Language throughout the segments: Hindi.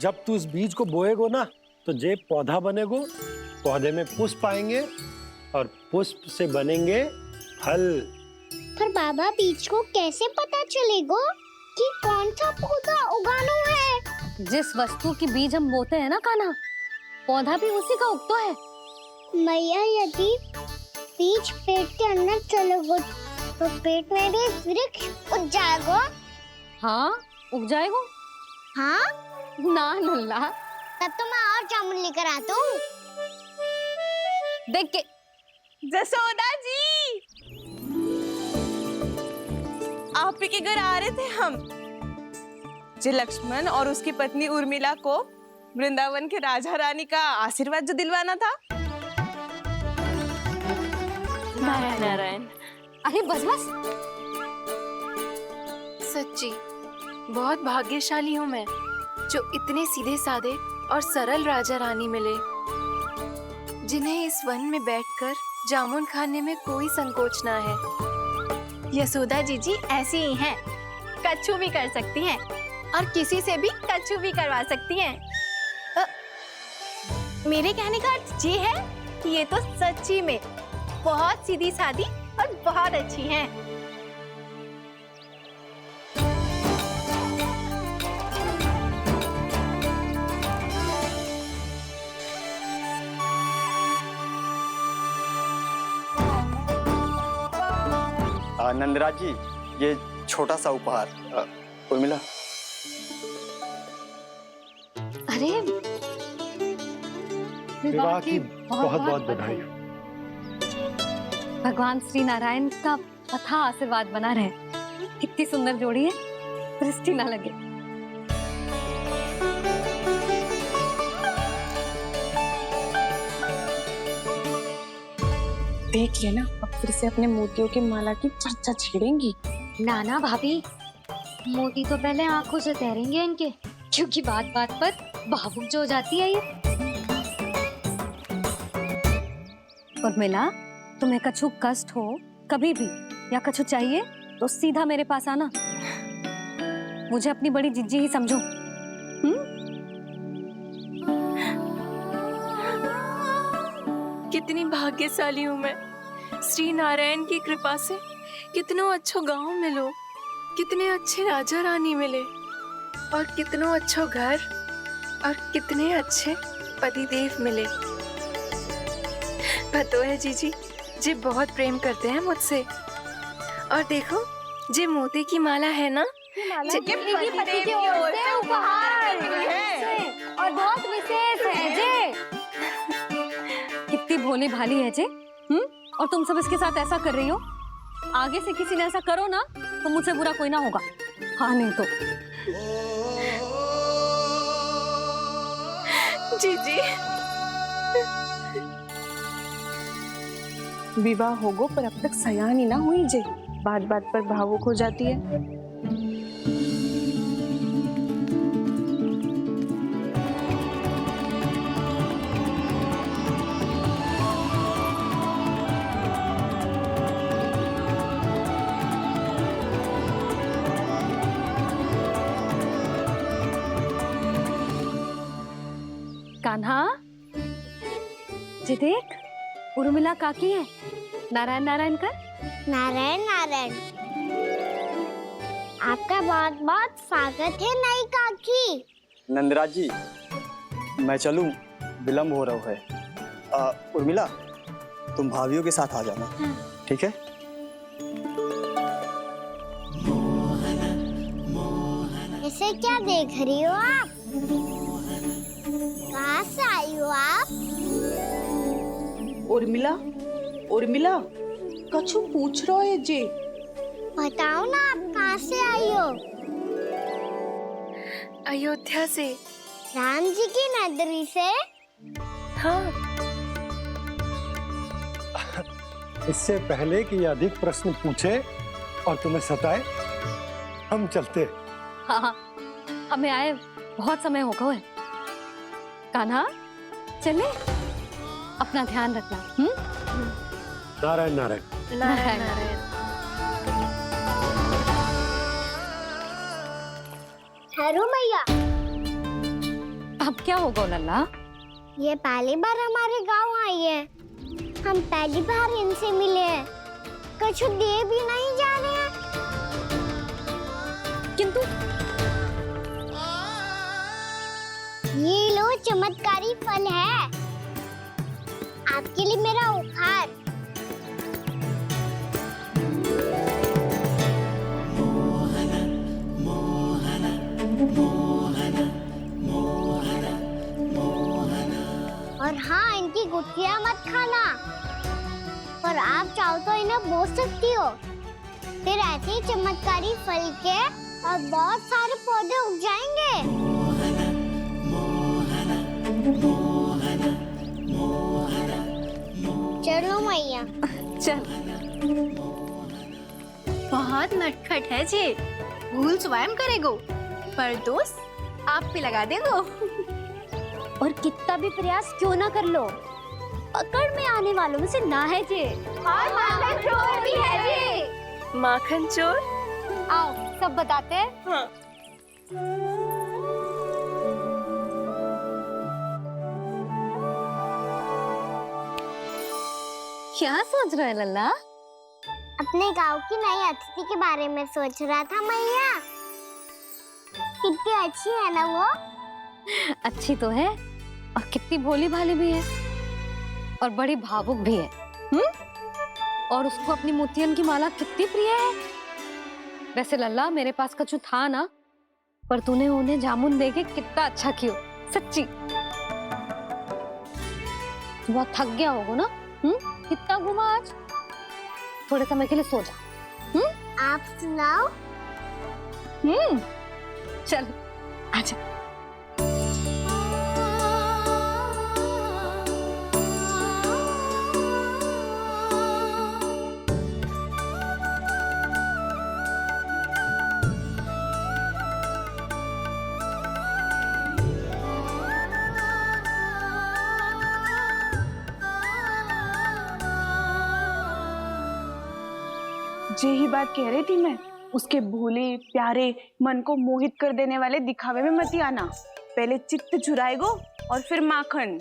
जब तू इस बीज को बोएगो ना तो जे पौधा बनेगो, पौधे में पुष्प आएंगे और पुष्प से बनेंगे फल। पर बाबा बीज को कैसे पता चलेगा कि कौन सा पौधा उगाना है? जिस वस्तु की बीज हम बोते हैं ना कान्हा, पौधा भी उसी का उगता है। मैया यदि बीज पेट के अंदर चलेगा तो पेट में भी वृक्ष उग जाएगा। हाँ उग जाएगा। हाँ ना नल्ला, तब तो मैं और जामुन लेकर आता हूँ। देख के जसोदा जी, आप ही के घर आ रहे थे हम। जो लक्ष्मण और उसकी पत्नी उर्मिला को वृंदावन के राजा रानी का आशीर्वाद जो दिलवाना था। नारायण नारायण। अरे बस बस। सच्ची बहुत भाग्यशाली हूँ मैं, जो इतने सीधे साधे और सरल राजा रानी मिले, जिन्हें इस वन में बैठकर जामुन खाने में कोई संकोच ना है। यशोदा जीजी ऐसी ही हैं, कच्छू भी कर सकती हैं और किसी से भी कच्छू भी करवा सकती हैं। मेरे कहने का अर्थ ये है कि ये तो सच्ची में बहुत सीधी सादी और बहुत अच्छी हैं। नंदराज जी, ये छोटा सा उपहार। उर्मिला। अरे विवाह की बहुत बहुत बधाई। भगवान श्री नारायण का अथाह आशीर्वाद बना रहे। कितनी सुंदर जोड़ी है, दृष्टि ना लगे। देख लेना, अब फिर से अपने मोतियों की माला की चर्चा छेड़ेंगी। नाना भाभी, मोती तो पहले आंखों से तैरेंगे इनके, क्योंकि बात बात पर भावुक जो हो जाती है ये। उर्मिला, तुम्हें कछु कष्ट हो कभी भी या कछु चाहिए तो सीधा मेरे पास आना। मुझे अपनी बड़ी जिज्जी ही समझो। कितनी भाग्यशाली हूँ मैं, श्री नारायण की कृपा से कितनों अच्छो गांव मिलो, कितने अच्छे राजा रानी मिले और कितनों अच्छो घर और कितने अच्छे पतिदेव मिले। पतो है जीजी, जी बहुत प्रेम करते हैं मुझसे। और देखो, जी मोती की माला है ना, पति की ओर से उपहार और बहुत विशेष है जे। कितनी भोली भाली है जे। और तुम सब इसके साथ ऐसा कर रही हो। आगे से किसी ने ऐसा करो ना तो मुझसे बुरा कोई ना होगा। हाँ नहीं तो। जीजी, विवाह होगो पर अब तक सयान ही ना हुई जे, बात बात पर भावुक हो जाती है। कान्हा, जी देख, उर्मिला काकी है। नारायण नारायण कर। नारायण नारायण। आपका बहुत बहुत स्वागत है नई काकी। नंदराज जी, मैं चलूं, विलंब हो रहा है। उर्मिला, तुम भाभियों के साथ आ जाना। ठीक है? इसे क्या देख रही हो आप? कहाँ से आई हो आप? उर्मिला, उर्मिला, कछु पूछ रहा है जे। बताओ ना, आप कहाँ से आई हो? अयोध्या से। राम जी की नगरी से? हाँ। इससे पहले कि अधिक प्रश्न पूछे और तुम्हें सताए, हम चलते। हाँ, हमें आए बहुत समय हो गया है। कान्हा, चले, अपना ध्यान रखना। नारायण नारायण। नारायण नारायण। ठहरो मैया। अब क्या होगा लल्ला? ये पहली बार हमारे गांव आई है। हम पहली बार इनसे मिले हैं। कुछ दे भी नहीं जा रहे हैं। किंतु ये लो चमत्कारी फल है। आपके लिए मेरा उपहार। और हाँ, इनकी गुठलियां मत खाना। और आप चाहो तो इन्हें बो सकती हो। फिर ऐसे ही चमत्कारी फल के और बहुत सारे पौधे उग जाएंगे। चलो मैया। चल। बहुत नटखट है जे। भूल स्वयं करेगो, पर दोस्त आप पे लगा देगो। और कितना भी प्रयास क्यों ना कर लो, पकड़ में आने वालों में से ना है जे। और माखन चोर भी है जे। माखन चोर? आओ सब बताते हैं। हाँ। क्या सोच रहे हैं लल्ला? अपने गांव की नई अतिथि के बारे में सोच रहा था मैया। कितनी अच्छी है ना वो। अच्छी तो है और कितनी भोली भाली भी है और बड़ी भावुक भी है। और उसको अपनी मोतियन की माला कितनी प्रिय है। वैसे लल्ला मेरे पास कछु था ना, पर तूने उन्हें जामुन देके कितना अच्छा किया। सच्ची बहुत थक गया होगा ना। कितना घुमा आज। थोड़े समय के लिए सो जा। आप सुनाओ। चल आजा। यही बात कह रही थी मैं। उसके भोले प्यारे मन को मोहित कर देने वाले दिखावे में मत आना। पहले चित्त चुराएगो और फिर माखन।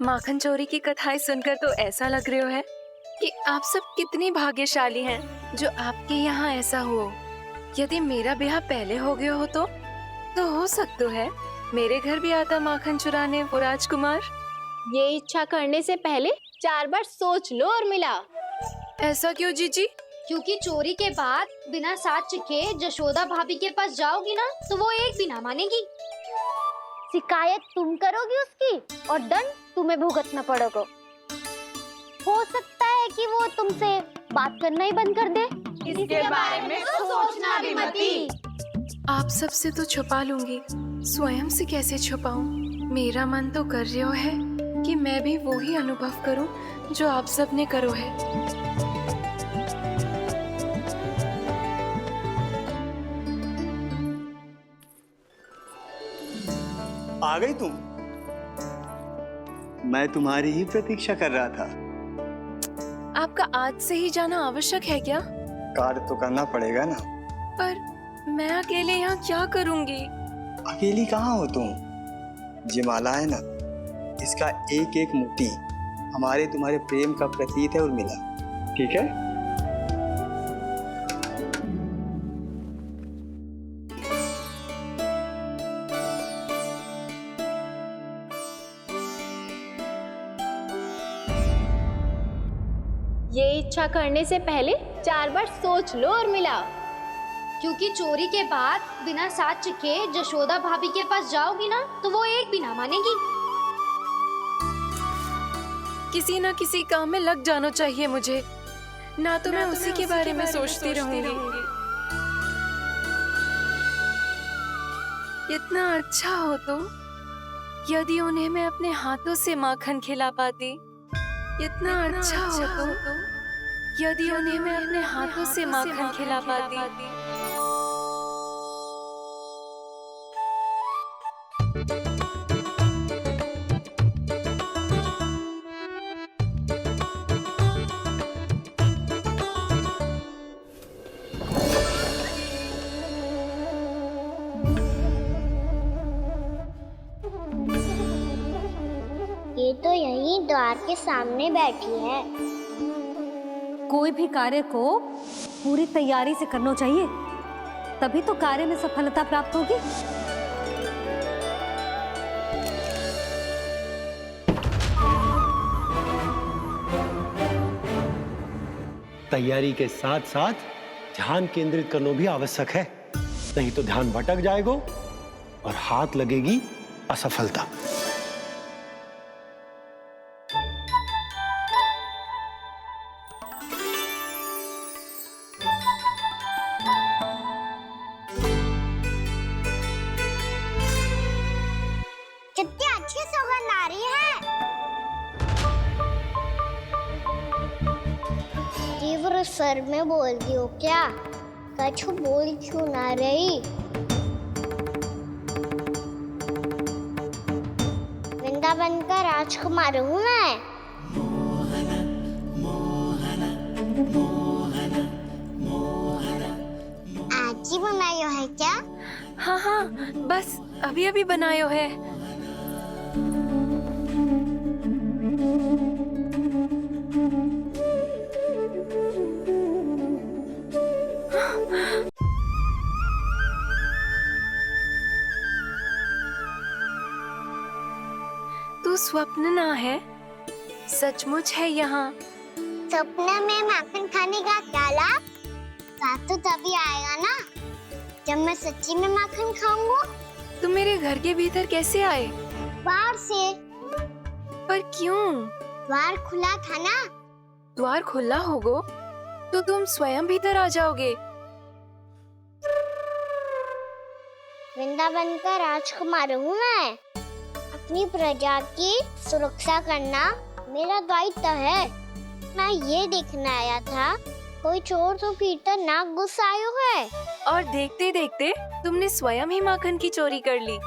माखन चोरी की कथाएं सुनकर तो ऐसा लग रहा है कि आप सब कितनी भाग्यशाली हैं जो आपके यहाँ ऐसा हो। यदि मेरा ब्याह पहले हो गया हो तो हो सकता है मेरे घर भी आता माखन चुराने वो राजकुमार। ये इच्छा करने से पहले 4 बार सोच लो और मिला। ऐसा क्यों जीजी? क्योंकि चोरी के बाद बिना साथ चिखे जशोदा भाभी के पास जाओगी ना तो वो एक भी ना मानेगी। शिकायत तुम करोगी उसकी और दंड तुम्हें भुगतना पड़ेगा। हो सकता है कि वो तुमसे बात करना ही बंद कर दे। इसके बारे में तो सोचना भी मती। आप सबसे तो छुपा लूंगी, स्वयं से कैसे छुपाऊं? मेरा मन तो कर रहा है कि मैं भी वो ही अनुभव करूं जो आप सब ने करो है। आ गई तुम? मैं तुम्हारी ही प्रतीक्षा कर रहा था। आपका आज से ही जाना आवश्यक है क्या? कार्य तो करना पड़ेगा ना। पर मैं अकेले यहाँ क्या करूंगी? अकेली कहाँ हो तुम? ये माला है ना, इसका एक एक मोती हमारे तुम्हारे प्रेम का प्रतीक है उर्मिला। ठीक है? ये इच्छा करने से पहले 4 बार सोच लो और मिला। क्योंकि चोरी के बाद बिना साथ चिखे जशोदा भाभी के पास जाओगी ना तो वो एक भी ना मानेगी। किसी ना किसी काम में लग जाना चाहिए मुझे, ना तो मैं उसी के बारे में सोचती रहूंगी। इतना अच्छा हो तो यदि उन्हें मैं अपने हाथों से माखन खिला पाती। इतना अच्छा हो तो यदि उन्हें मैं अपने हाथों से माखन खिला पाती। रानी द्वार के सामने बैठी है। कोई भी कार्य को पूरी तैयारी से करना चाहिए, तभी तो कार्य में सफलता प्राप्त होगी। तैयारी के साथ साथ ध्यान केंद्रित करना भी आवश्यक है, नहीं तो ध्यान भटक जाएगा और हाथ लगेगी असफलता। कितनी अच्छी सुगंध आ रही है। तीव्र स्वर में बोल दियो क्या? कछु बोल क्यों ना रही? वृंदावन का राजकुमार हूँ मैं। आज ही बनायो है क्या? हाँ हाँ, बस अभी अभी बनायो है। तू स्वप्न ना है, सचमुच है यहाँ। सपने में माखन खाने का क्या लाभ? स्वाद तो तभी आएगा ना जब मैं सच्ची में माखन खाऊंगा। तुम मेरे घर के भीतर कैसे आए? बाहर से। पर क्यों? द्वार खुला था ना। द्वार खुला होगा तो तुम स्वयं भीतर आ जाओगे। वृंदावन का राजकुमार हूँ मैं। अपनी प्रजा की सुरक्षा करना मेरा दायित्व है। मैं ये देखने आया था कोई चोर तो भीतर ना घुस आयो है। और देखते देखते तुमने स्वयं ही माखन की चोरी कर ली।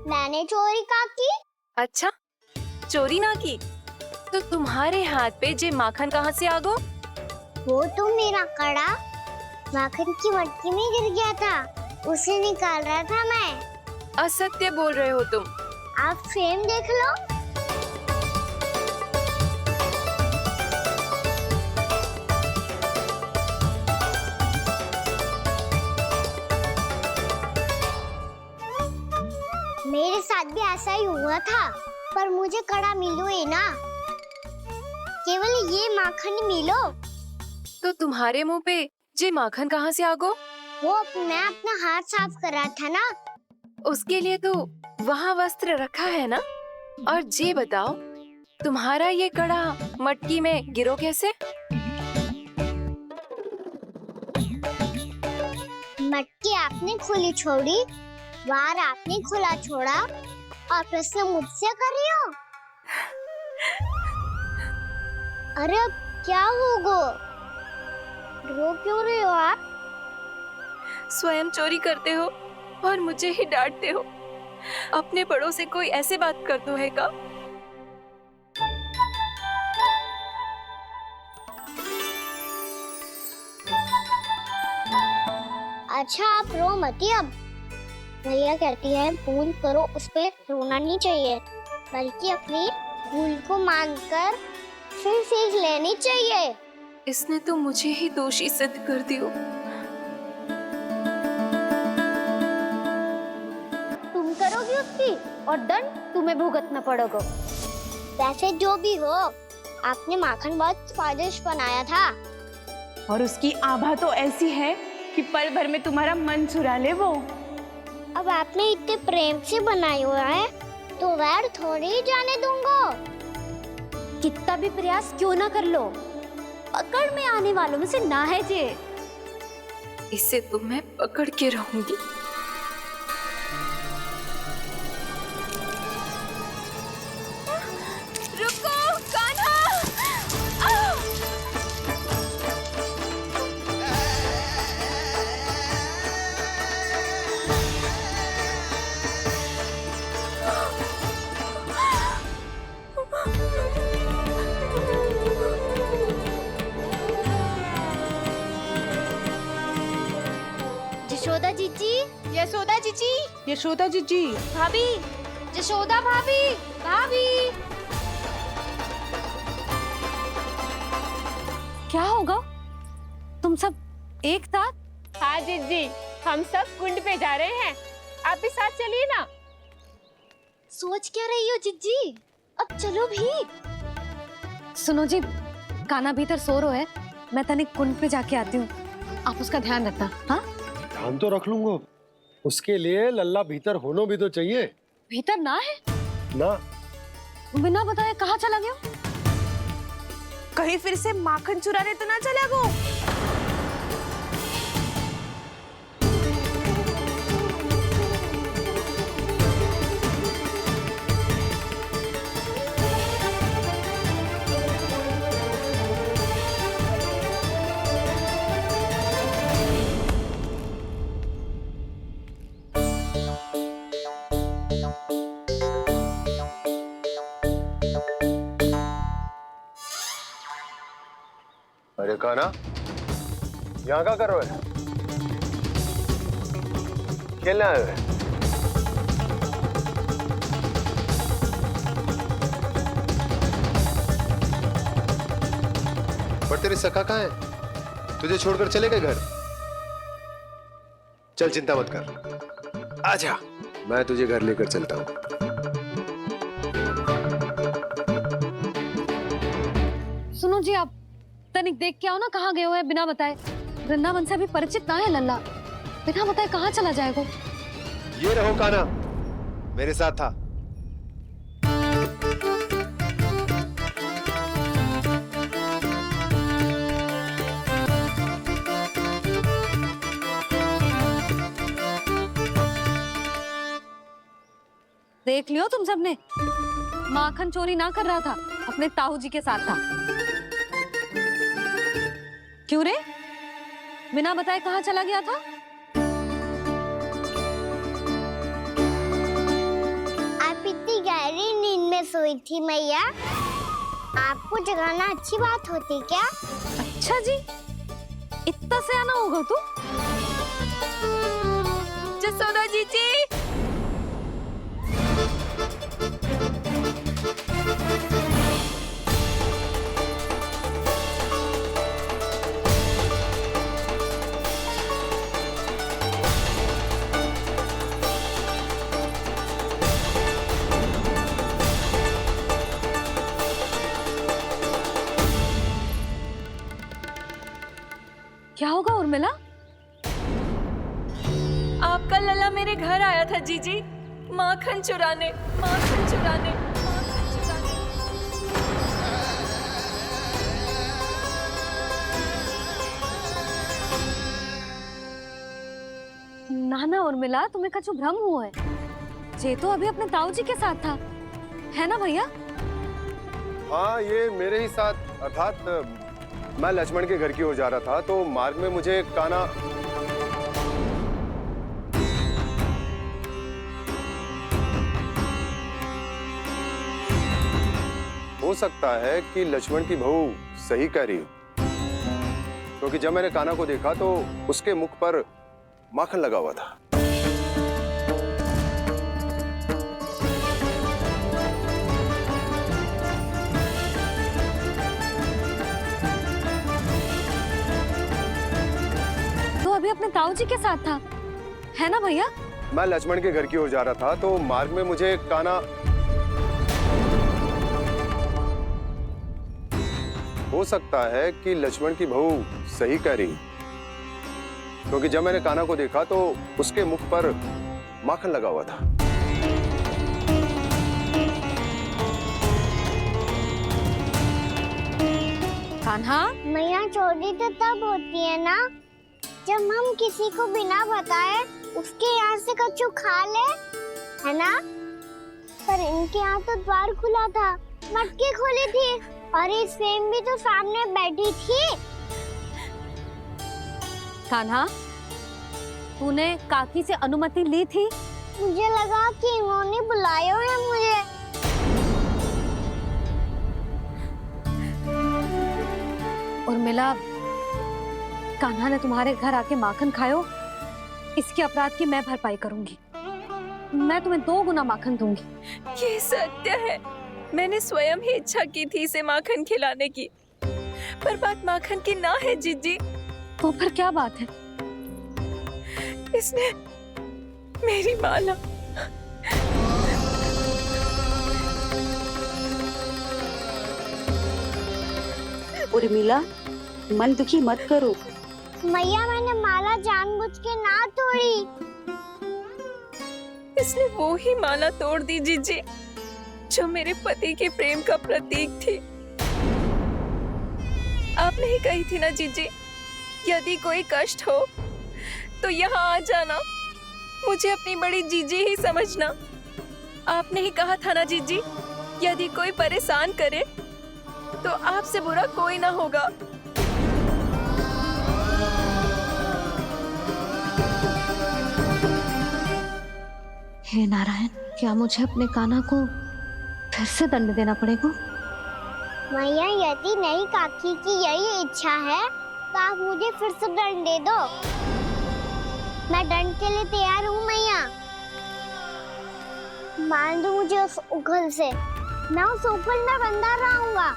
मैंने चोरी का की? अच्छा, चोरी ना की तो तुम्हारे हाथ पे जे माखन कहाँ से आ गो? वो तो मेरा कड़ा माखन की मटकी में गिर गया था, उसे निकाल रहा था मैं। असत्य बोल रहे हो तुम। आप फ्रेम देख लो। मेरे साथ भी ऐसा ही हुआ था, पर मुझे कड़ा मिलो ही ना, केवल ये माखन मिलो। तो तुम्हारे मुंह पे जे माखन कहाँ से आ गो? वो मैं अपना हाथ साफ कर रहा था ना। उसके लिए तो वहाँ वस्त्र रखा है ना। और जे बताओ, तुम्हारा ये कड़ा मटकी में गिरो कैसे? मटकी आपने खुली छोड़ी, द्वार आपने खुला छोड़ा, और प्रश्न मुझसे कर रही हो? अरे अब क्या होगा? रो क्यों रहे हो आप? स्वयं चोरी करते हो और मुझे ही डांटते हो। अपने बड़ों से कोई ऐसे बात करते है का? अच्छा आप रो मती। अब भैया कहती है भूल करो, उस पे रोना नहीं चाहिए, बल्कि अपनी भूल को मानकर फिर सीख लेनी चाहिए। इसने तो मुझे ही दोषी सिद्ध कर दियो। तुम करोगी उसकी, और दंड तुम्हें भुगतना पड़ेगा। वैसे जो भी हो, आपने माखन बहुत स्वादिष्ट बनाया था। और उसकी आभा तो ऐसी है कि पल भर में तुम्हारा मन चुरा ले वो। अब आपने इतने प्रेम से बनाया हुआ है तो वैर थोड़ी ही जाने दूंगा। कितना भी प्रयास क्यों ना कर लो, पकड़ में आने वालों में से ना है जे। इसे तो मैं पकड़ के रहूंगी। रुको कान्हा! यशोदा जीजी, यशोदा जीजी, यशोदा जीजी, भाभी, यशोदा भाभी, भाभी। क्या होगा? तुम सब एक साथ? हाँ जिज्जी, हम सब कुंड पे जा रहे हैं, आप भी साथ चलिए ना। सोच क्या रही हो जिज्जी? अब चलो भी। सुनो जी, कान्हा भीतर सो रो है, मैं तनिक कुंड पे जाके आती हूँ, आप उसका ध्यान रखना। हाँ, ध्यान तो रख लूंगा, उसके लिए लल्ला भीतर होना भी तो चाहिए। भीतर ना है? ना, बिना बताए कहाँ चला गया? कहीं फिर से माखन चुराने तो ना चला गो। अरे कान्हा, यहाँ क्या कर रहे हो? खेलने आए हुए? पर तेरी सखा कहाँ है? तुझे छोड़कर चले गए घर? चल चिंता मत कर, आजा, मैं तुझे घर लेकर चलता हूँ। सुनो जी, आप तनिक देख के आओ ना कहाँ गए हुए हैं बिना बताए। वृंदावन से अभी परिचित ना है लल्ला, बिना बताए कहाँ चला जाएगा? ये रहो कान्हा, मेरे साथ था। देख लियो तुम सबने, माखन चोरी ना कर रहा था, अपने ताऊ जी के साथ था। क्यों रे, बिना बताए कहाँ चला गया था? आप इतनी गहरी नींद में सोई थी मैया, आपको जगाना अच्छी बात होती क्या? अच्छा जी, इतना सयाना होगा तू? जसोदा जीजी, क्या होगा उर्मिला? आपका लल्ला मेरे घर आया था जीजी, माखन चुराने, माखन चुराने, माखन चुराने। ना ना उर्मिला, तुम्हें कछु भ्रम हुआ है। जे तो अभी अपने ताऊ जी के साथ था, है ना भैया? हाँ, ये मेरे ही साथ, अर्थात मैं लक्ष्मण के घर की ओर जा रहा था, तो मार्ग में मुझे कान्हा हो सकता है कि लक्ष्मण की बहू सही कह रही हो, क्योंकि जब मैंने कान्हा को देखा तो उसके मुख पर माखन लगा हुआ था। तो अभी अपने ताऊ जी के साथ था, है ना भैया? मैं लक्ष्मण के घर की ओर जा रहा था, तो मार्ग में मुझे कान्हा हो सकता है कि लक्ष्मण की बहू सही कह रही, क्योंकि जब मैंने कान्हा को देखा तो उसके मुख पर माखन लगा हुआ था। कान्हा, मैया चोरी तो तब होती है ना जब हम किसी को बिना बताए उसके यहाँ से कछु खा ले, है ना? पर इनके यहाँ तो द्वार खुला था, मटकी खोली थी और ये सेम भी तो सामने बैठी थी। कान्हा, तूने काकी से अनुमति ली थी? मुझे लगा कि इन्होंने बुलाया है मुझे। उर्मिला, कान्हा ने तुम्हारे घर आके माखन खायो, इसके अपराध की मैं भरपाई करूंगी। मैं तुम्हें 2 गुना माखन दूंगी। ये सत्य है, मैंने स्वयं ही इच्छा की थी इसे माखन खिलाने की, पर बात माखन की ना है जीजी। तो फिर क्या बात है? इसने मेरी माला उर्मिला, मन दुखी मत करो। मैया मैंने माला जानबूझ के ना तोड़ी। इसने वो ही माला तोड़ दी जीजी जो मेरे पति के प्रेम का प्रतीक थी। आपने ही कही थी ना जीजी, यदि कोई कष्ट हो तो यहाँ आ जाना, मुझे अपनी बड़ी जीजी ही समझना। आपने ही कहा था ना जीजी, यदि कोई परेशान करे तो आपसे बुरा कोई ना होगा। हे नारायण, क्या मुझे अपने कान्हा को फिर से दंड देना पड़ेगा? मैया यदि नहीं काकी की यही इच्छा है तो आप मुझे फिर से दंड दे दो। मैं दंड के लिए तैयार हूँ मैया। मान दो मुझे उस उखल से, मैं उस उखल में बंधा रहूंगा,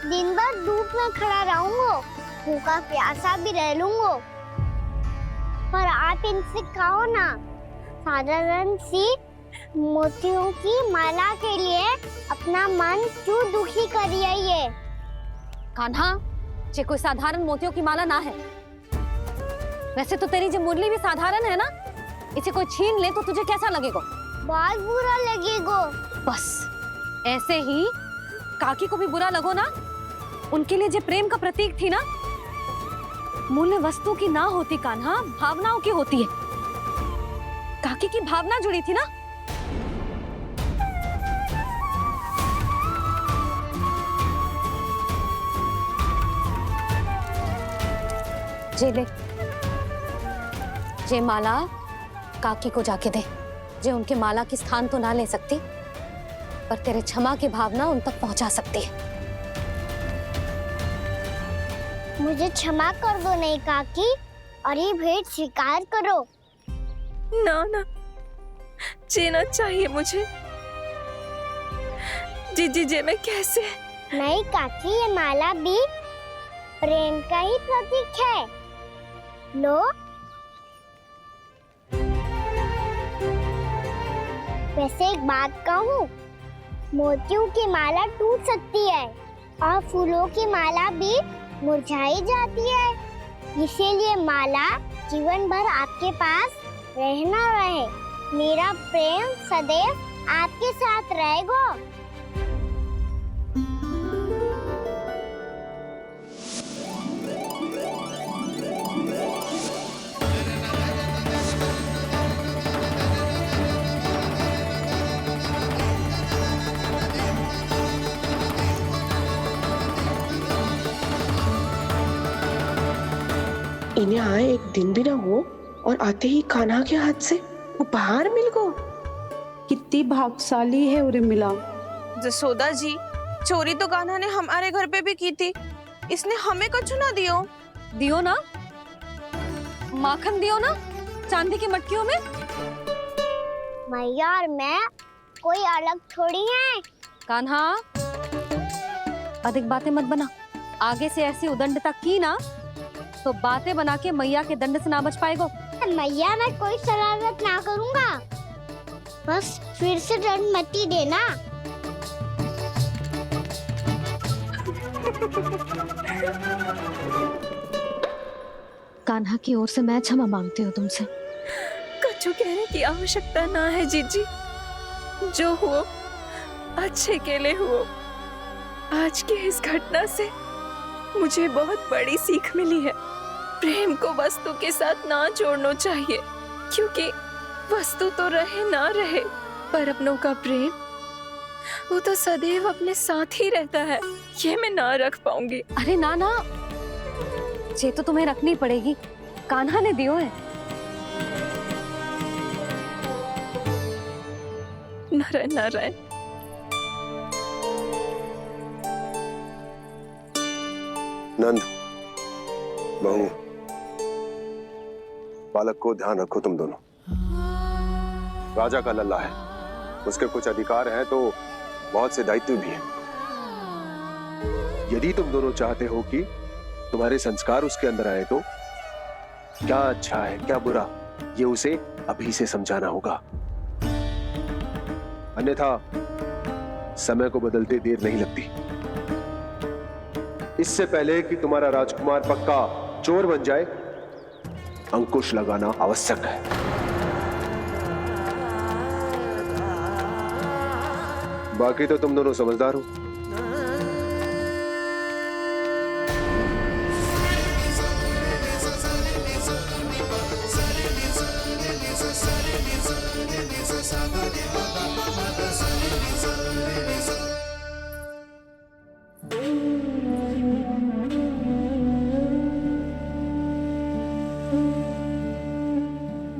दिन भर धूप में खड़ा रहूंगा, भूखा प्यासा भी रह लूंगा। पर आप इनसे कहो ना, साधारण सी मोतियों की माला के लिए अपना मन क्यों दुखी करिए ये? कान्हा, ये कोई साधारण मोतियों की माला ना है। वैसे तो तेरी जो मुरली भी साधारण है ना, इसे कोई छीन ले तो तुझे कैसा लगेगा? बहुत बुरा लगेगा। बस ऐसे ही काकी को भी बुरा लगो ना। उनके लिए जो प्रेम का प्रतीक थी ना, मूल्य वस्तु की ना होती कान्हा, भावनाओं की होती है। काकी की भावना जुड़ी थी ना। जे ले, जे माला काकी को जाके दे। जे उनके माला की स्थान तो ना ले सकती, पर तेरे क्षमा की भावना उन तक पहुंचा सकती है। मुझे क्षमा कर दो नहीं काकी, और ये भेंट स्वीकार करो। ना ना, जीना चाहिए मुझे। जीजी जे मैं कैसे? नहीं काकी, ये माला भी प्रेम का ही प्रतीक है। लो। वैसे एक बात कहूँ, मोतियों की माला टूट सकती है और फूलों की माला भी मुरझाई जाती है। इसीलिए माला जीवन भर आपके पास रहना रहे। मेरा प्रेम सदैव आपके साथ रहेगा। इन्हें आए एक दिन भी ना हो और आते ही कान्हा के हाथ से उपहार मिल गो। कितनी भाग्यशाली है उर्मिला। जसोदा जी, चोरी तो कान्हा ने हमारे घर पे भी की थी, इसने हमें कुछ ना दियो। दियो ना, माखन दियो ना, चांदी की मटकियों में। मैया और मैं कोई अलग थोड़ी हैं। कान्हा, अधिक बातें मत बना। आगे से ऐसी उदंडता की ना तो बातें बना के मैया के दंड से ना बच पाएगो। मैया मैं कोई शरारत ना करूँगा, बस फिर से दंड मत ही देना। कान्हा की ओर से मैं क्षमा मांगती हूँ तुमसे। कछु कहने की आवश्यकता ना है जीजी, जो हुआ अच्छे के लिए हुआ। आज की इस घटना से मुझे बहुत बड़ी सीख मिली है। प्रेम को वस्तु के साथ ना जोड़ना चाहिए, क्योंकि वस्तु तो रहे ना रहे, पर अपनों का प्रेम वो तो सदैव अपने साथ ही रहता है। ये मैं ना रख पाऊंगी। अरे ना ना, ये तो तुम्हें रखनी पड़ेगी। कान्हा ने दियो है। नारायण नारायण। नंद, बहू, बालक को ध्यान रखो तुम दोनों। राजा का लल्ला है, उसके कुछ अधिकार हैं तो बहुत से दायित्व भी हैं। यदि तुम दोनों चाहते हो कि तुम्हारे संस्कार उसके अंदर आए तो क्या अच्छा है क्या बुरा, ये उसे अभी से समझाना होगा, अन्यथा समय को बदलते देर नहीं लगती। इससे पहले कि तुम्हारा राजकुमार पक्का चोर बन जाए, अंकुश लगाना आवश्यक है। बाकी तो तुम दोनों समझदार हो।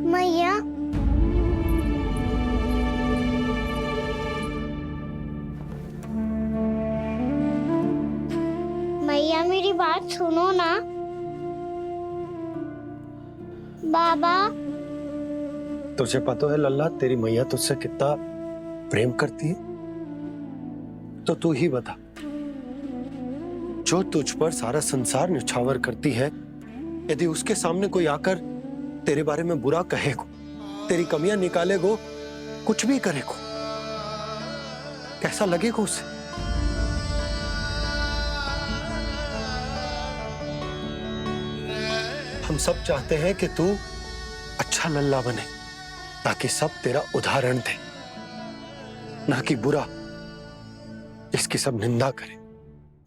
मैया, मैया मेरी बात सुनो ना। बाबा, तुझे पता है लल्ला, तेरी मैया तुझसे कितना प्रेम करती है, तो तू ही बता, जो तुझ पर सारा संसार न्यौछावर करती है, यदि उसके सामने कोई आकर तेरे बारे में बुरा कहेगो, तेरी कमियां निकालेगो, कुछ भी करेगो, कैसा लगेगा उसे? हम सब चाहते हैं कि तू अच्छा लल्ला बने, ताकि सब तेरा उदाहरण दे, ना कि बुरा जिसकी सब निंदा करे।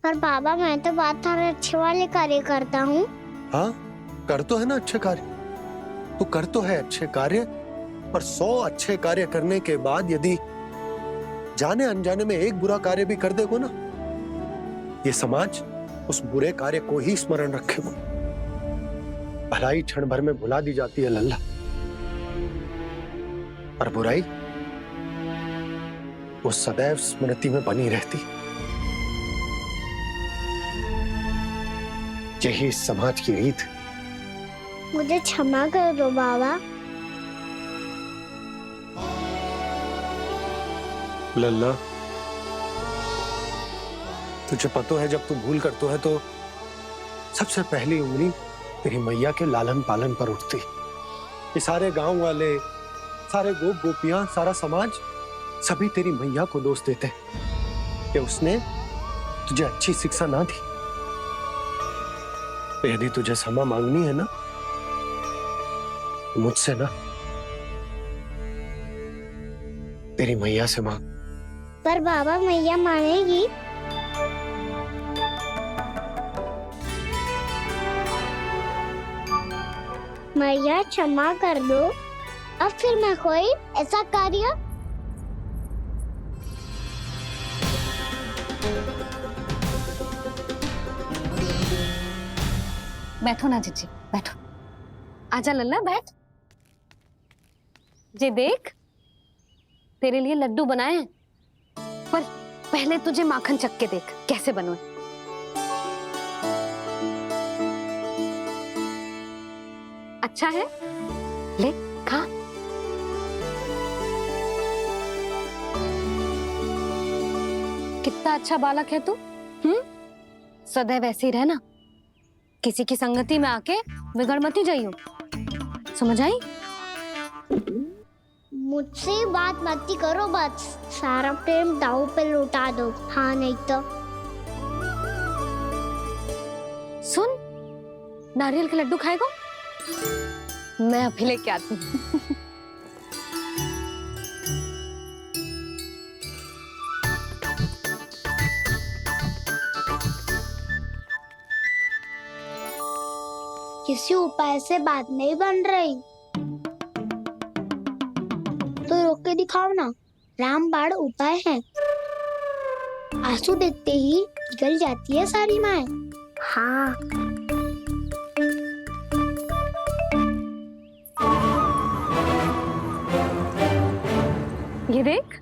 पर बाबा, मैं तो बात थारे अच्छे वाले कार्य करता हूँ। हाँ, कर तो है ना अच्छे कार्य, तू कर तो है अच्छे कार्य, पर 100 अच्छे कार्य करने के बाद यदि जाने अनजाने में एक बुरा कार्य भी कर देगो ना, ये समाज उस बुरे कार्य को ही स्मरण रखेगो। भलाई क्षण भर में भुला दी जाती है लल्ला, पर बुराई वो सदैव स्मृति में बनी रहती। यही इस समाज की रीत। मुझे क्षमा कर दो बाबा। लल्ला, तुझे पता है जब तू भूल करतो है तो सबसे पहली उंगली तेरी मैया के लालन पालन पर उठती। ये सारे गांव वाले, सारे गोप गोपियां, सारा समाज सभी तेरी मैया को दोष देते कि उसने तुझे अच्छी शिक्षा ना दी। तो यदि तुझे क्षमा मांगनी है ना, मुझसे ना, तेरी मैया से मांग। पर बाबा, मैया मानेगी? मैया क्षमा कर दो, अब फिर मैं कोई ऐसा कार्य। बैठो ना जीजी, बैठो। आजा लल्ला, बैठ। जे देख, तेरे लिए लड्डू बनाए हैं, पर पहले तुझे माखन चख के देख कैसे बनो। अच्छा है, ले खा। कितना अच्छा बालक है तू। सदैव ऐसे ही रहना, किसी की संगति में आके बिगड़ मत ही जाइयो, समझ आई? मुझसे बात मत ही करो, बस सारा प्रेम दाव पे लौटा दो। हाँ, नहीं तो सुन, नारियल के लड्डू खाएगा? मैं अभी लेके आती हूँ। किसी उपाय से बात नहीं बन रही तो रोक के दिखाओ ना। रामबाण उपाय है, आंसू देखते ही पिघल जाती है सारी माए। हाँ, ये देख,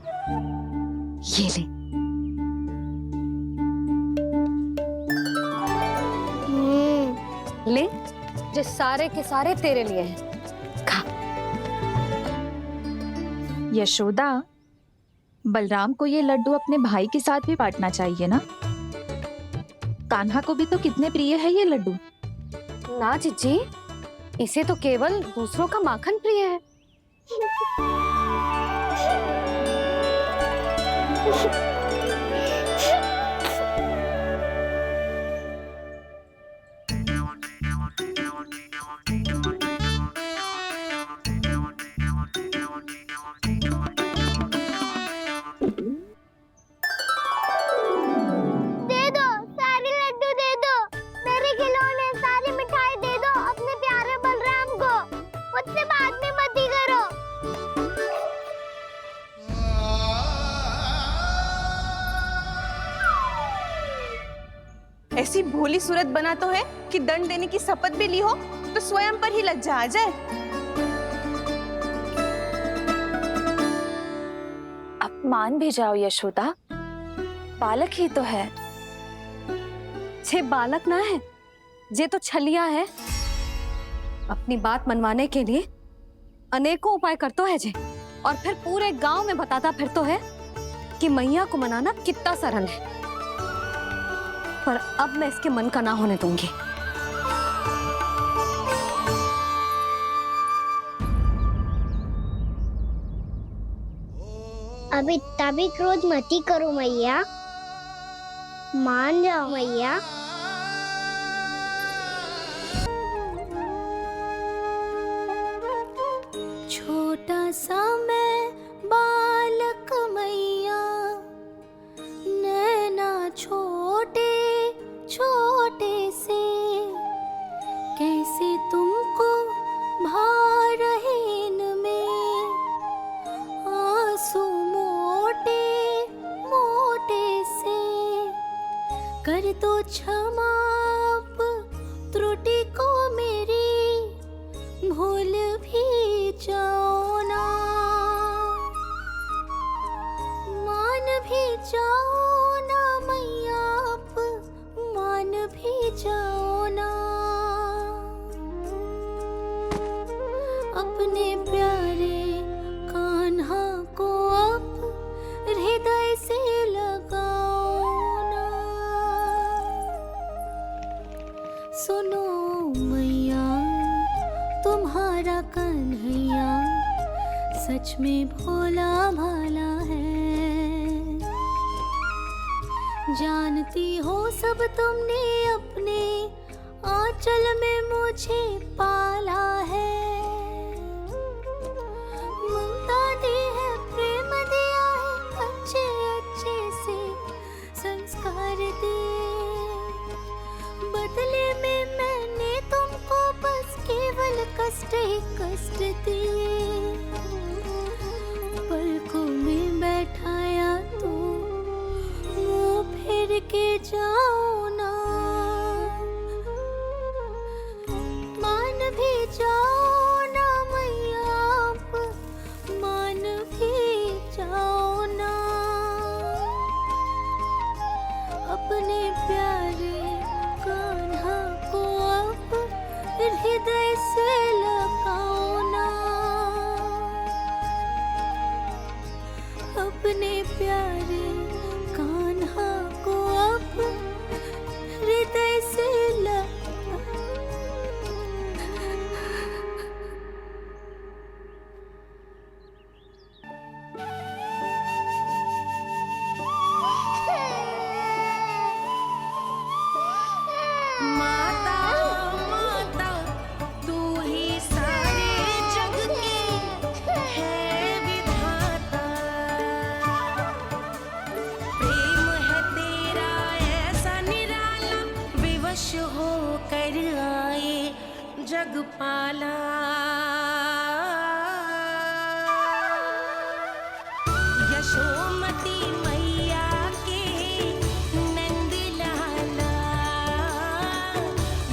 ये ले। ले, जो सारे के सारे तेरे लिए हैं, खा। यशोदा, बलराम को ये लड्डू अपने भाई के साथ भी बांटना चाहिए ना। कान्हा को भी तो कितने प्रिय है ये लड्डू। ना जीजी, इसे तो केवल दूसरों का माखन प्रिय है। दे दो, सारे लड्डू दे दो, मेरे खिलौने, सारी मिठाई दे दो अपने प्यारे बलराम को। मुझसे बाद में मत ही करो। ऐसी भोली सूरत बना तो है कि दंड देने की शपथ भी ली हो तो स्वयं पर ही लज्जा आ जाए। अब मान भी जाओ यशोदा, बालक ही तो है। छे बालक ना है, ये तो छलिया है। अपनी बात मनवाने के लिए अनेकों उपाय करतो है जे, और फिर पूरे गांव में बताता फिरतो है कि मैया को मनाना कितना सरल है। पर अब मैं इसके मन का ना होने दूंगी। अब इतना भी क्रोध मत ही करो मैया, मान जाओ मैया। छोटा सा मैं बालक मैया, नैना छोटे छोटे से, कैसे तुमको भा रहे इनमें आंसू मोटे मोटे से। कर दो क्षमा त्रुटि को मेरी, भूल भी जाओ ना, मान भी जाओ ना मैया, आप मान भी जाओ ना। अपने प्यारे कान्हा को अब हृदय से लगाओ ना। सुनो मैया, तुम्हारा कन्हैया सच में भोला भाला है। जानती हो सब तुमने अपने आंचल में मुझे पाला है। ममता दी है, प्रेम दिया है, अच्छे अच्छे से संस्कार दिए। बदले में मैंने तुमको बस केवल कष्ट ही कष्ट दिए। पलकों में बैठाया तो मुंह फेर के जाओ ना, मान भी जाओ ना मैया, आप मान भी जाओ ना। अपने प्यारे कान्हा को अब हृदय से लगाओ ना। अपने प्यारे कान्हा को अब हृदय से माता माता तू ही सारे जग की है विधाता। प्रेम है तेरा ऐसा निराला, विवश हो कर आए जग पाला। यशोमती मैया के नंद लाला,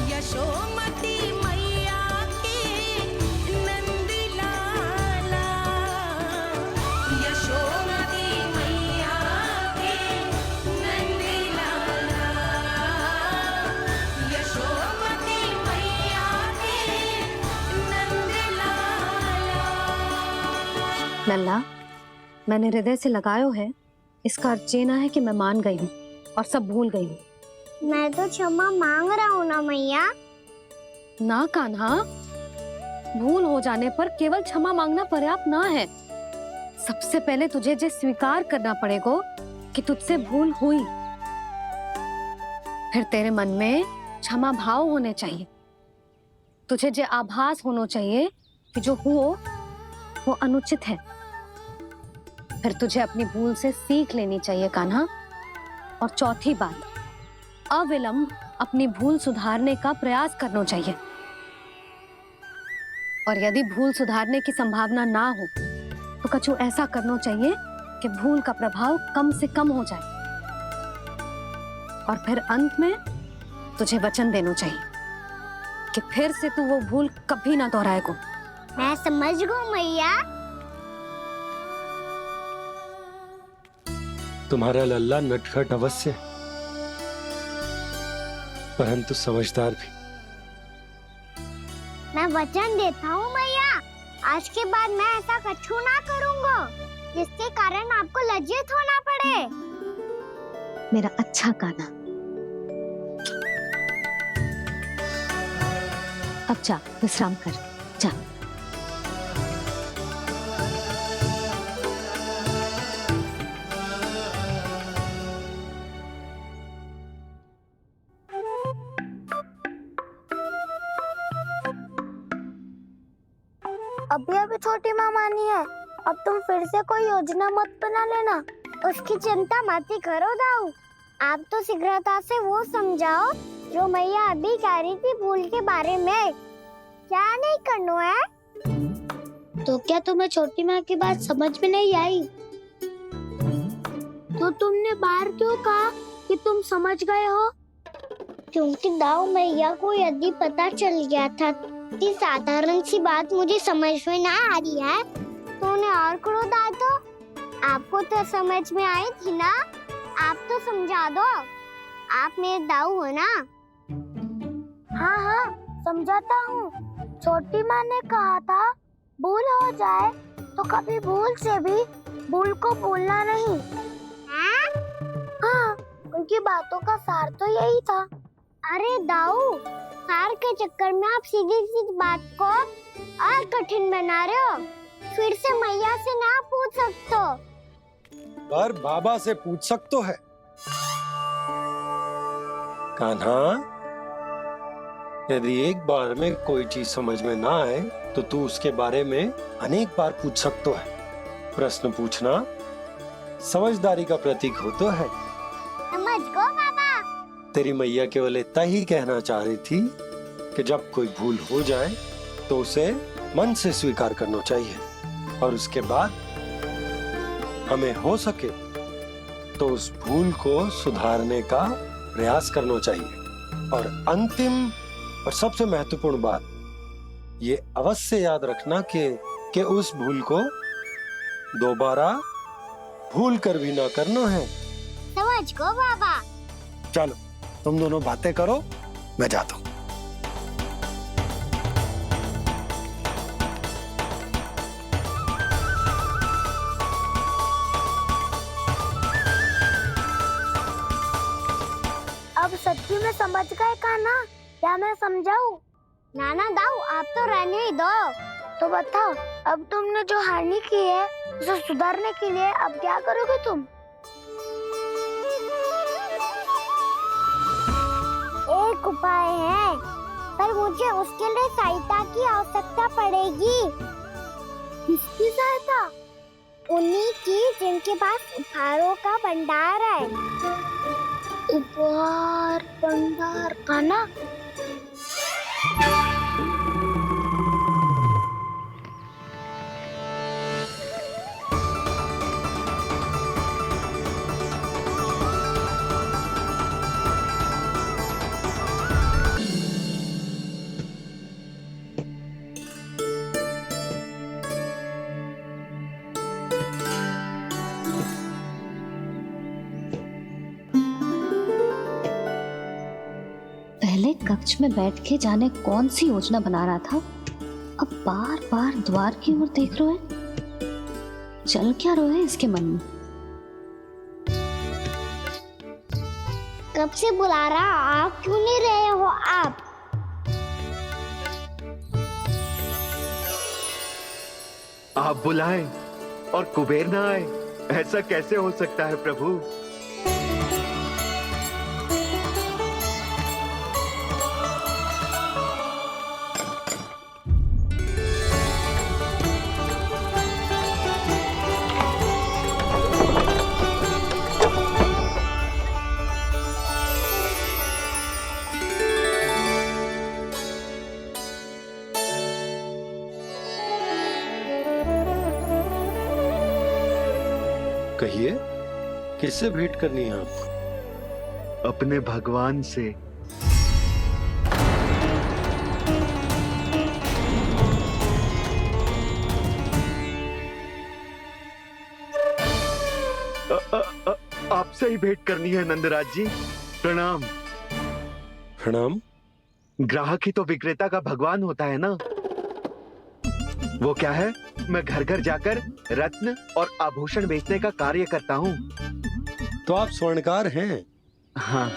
यशोमती मैया के नंद लाला, यशोमती मैया के नंद लाला, यशोमती मैया के नंद लाला। लल्ला, मैंने हृदय से लगायो है, इसका अर्थ ये ना है कि मैं मान गई हूँ और सब भूल गई हूँ। मैं तो क्षमा मांग रहा हूँ ना मैया। ना कान्हा, भूल हो जाने पर केवल क्षमा मांगना पर्याप्त ना है। सबसे पहले तुझे ये स्वीकार करना पड़ेगा कि तुझसे भूल हुई। फिर तेरे मन में क्षमा भाव होने चाहिए। तुझे जो आभास होना चाहिए कि जो हुआ वो अनुचित है। फिर तुझे अपनी भूल से सीख लेनी चाहिए कान्हा। और चौथी बात, अविलंब अपनी भूल सुधारने का प्रयास करना चाहिए। और यदि भूल सुधारने की संभावना ना हो तो कछु ऐसा करना चाहिए कि भूल का प्रभाव कम से कम हो जाए। और फिर अंत में तुझे वचन देना चाहिए कि फिर से तू वो भूल कभी ना दोहराएगा। मैं समझ गई मैया। तुम्हारा लल्ला नटखट अवश्य है, परंतु समझदार भी। मैं वचन देता हूँ मैया, आज के बाद मैं ऐसा कछु ना करूँगा जिसके कारण आपको लज्जित होना पड़े। मेरा अच्छा कान्हा, अब जा विश्राम कर, जा। अभी अभी छोटी माँ मानी है, अब तुम फिर से कोई योजना मत बना लेना। उसकी चिंता मत ही करो दाऊ। आप तो शीघ्रता से वो समझाओ जो मैया अभी कह रही थी भूल के बारे में। क्या नहीं करना है? तो क्या तुम्हें छोटी माँ की बात समझ में नहीं आई? तो तुमने बाहर क्यों कहा कि तुम समझ गए हो? क्योंकि दाऊ मैया को यदि पता चल गया था कि साधारण सी बात मुझे समझ में ना आ रही है तो उन्हें और क्रोध आया। तो आपको तो समझ में आई थी ना, आप तो समझा दो। आप मेरे दाऊ हो ना। हाँ हाँ समझाता हूँ। छोटी माँ ने कहा था भूल हो जाए तो कभी भूल से भी भूल को भूलना नहीं। हाँ उनकी बातों का सार तो यही था। अरे दाऊ, सार के चक्कर में आप सीधी सीधी बात को और कठिन बना रहे हो। फिर से मैया से ना पूछ सकते हो, पर बाबा से पूछ सकते है। कान्हा, यदि एक बार में कोई चीज समझ में ना आए तो तू उसके बारे में अनेक बार पूछ सकते है। प्रश्न पूछना समझदारी का प्रतीक होता है। समझ गो बाबा। तेरी मैया केवल इतना ही कहना चाह रही थी कि जब कोई भूल हो जाए तो उसे मन से स्वीकार करना चाहिए और उसके बाद हमें हो सके तो उस भूल को सुधारने का प्रयास करना चाहिए। और अंतिम और सबसे महत्वपूर्ण बात ये अवश्य याद रखना कि उस भूल को दोबारा भूल कर भी ना करना है। समझ गो बाबा। चलो तुम दोनों बातें करो, मैं जाता हूँ। अब सच्ची में समझ गए कान्हा? क्या मैं समझाऊं? नाना दाऊ, आप तो रहने ही दो। तो बताओ, अब तुमने जो हानि की है उसे सुधारने के लिए अब क्या करोगे तुम? एक उपाय है, पर मुझे उसके लिए सहायता की आवश्यकता पड़ेगी। किसकी सहायता? उन्हीं की जिनके पास उपहारों का भंडार है। उपहार भंडार का ना? पहले कक्ष में बैठ के जाने कौन सी योजना बना रहा था, अब बार बार द्वार की ओर देख रहे हैं। चल क्या रहे हैं इसके मन में? कब से बुला रहा, आप क्यों नहीं रहे हो आप? आप बुलाएं और कुबेर ना आए, ऐसा कैसे हो सकता है प्रभु? कहिए, किससे भेंट करनी है आपको? अपने भगवान से। आपसे ही भेंट करनी है नंदराज जी। प्रणाम। प्रणाम। ग्राहक ही तो विक्रेता का भगवान होता है ना। वो क्या है, मैं घर घर जाकर रत्न और आभूषण बेचने का कार्य करता हूँ। तो आप स्वर्णकार हैं? हाँ।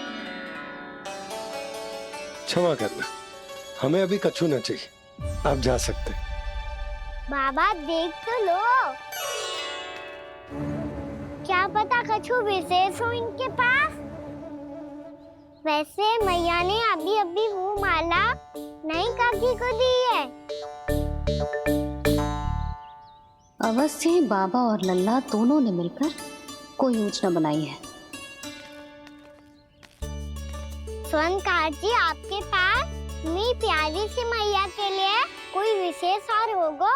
क्षमा करना, हमें अभी कछु न चाहिए, आप जा सकते हैं। बाबा देख तो लो, क्या पता कछु विशेष हो इनके पास। वैसे मैया ने अभी अभी वो माला नई काकी को दी है। अवश्य ही बाबा और लल्ला दोनों ने मिलकर कोई योजना बनाई है। स्वर्णकार जी, आपके पास मेरी प्यारी सी मैया के लिए कोई विशेष और होगा?